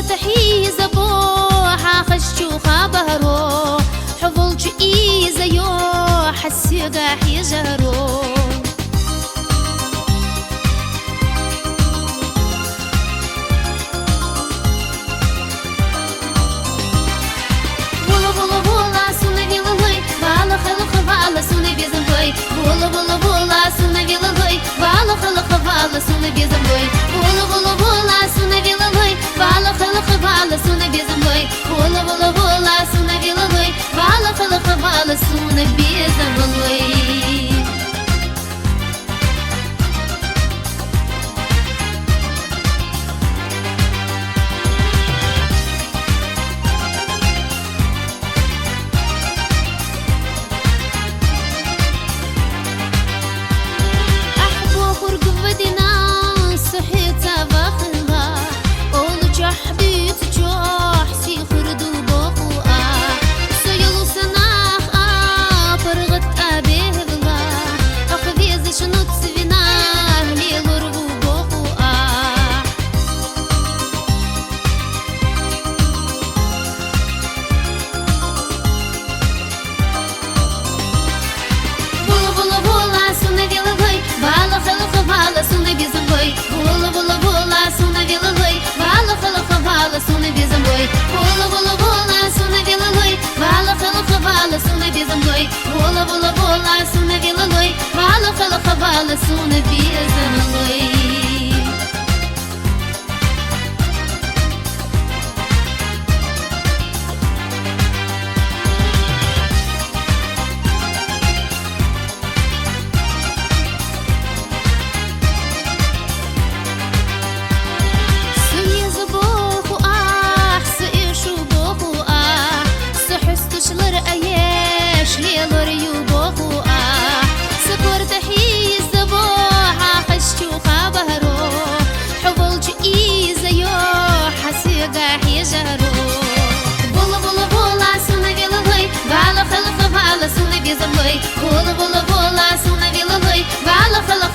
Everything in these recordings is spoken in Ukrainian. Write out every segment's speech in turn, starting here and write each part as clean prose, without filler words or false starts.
تحي زبوحة خشو خبرو حفلش إيزيو حسيقا حيجرو Була, була, була, суна віла лой, вала, хала, хавала, суна візом лой. Була, була, була, суна віла лой, вала, хала, хавала, суна візом лой. Була, була, була, суна віла лой, вала, хала, хавала, суна візом лой. Була, була, була, суна віла лой, вала, хала, хавала, суна візом лой. Була, була, була, суна віла лой, вала, хала, хавала, суна візом лой. Була, була, була, суна віла лой, вала, хала, хавала, суна візом лой. Була, була, була, суна віла лой, вала, хала, хавала, суна візом лой. Була, була, була, суна віла лой, вала, хала,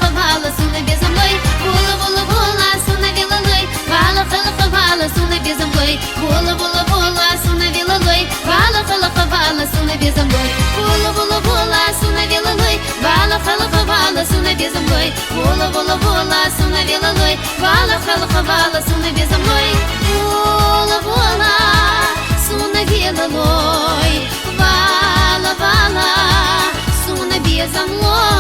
хавала, суна візом лой. Була, була, була, суна віла лой, вала, хала, хавала, суна візом лой. Була, була, була, суна віла лой, вала, хала, хавала, суна візом лой. Була, була, була, суна віла лой, вала, хала, хавала, суна візом лой. Була, була, суна віла лой, вала, вала, суна візом лой.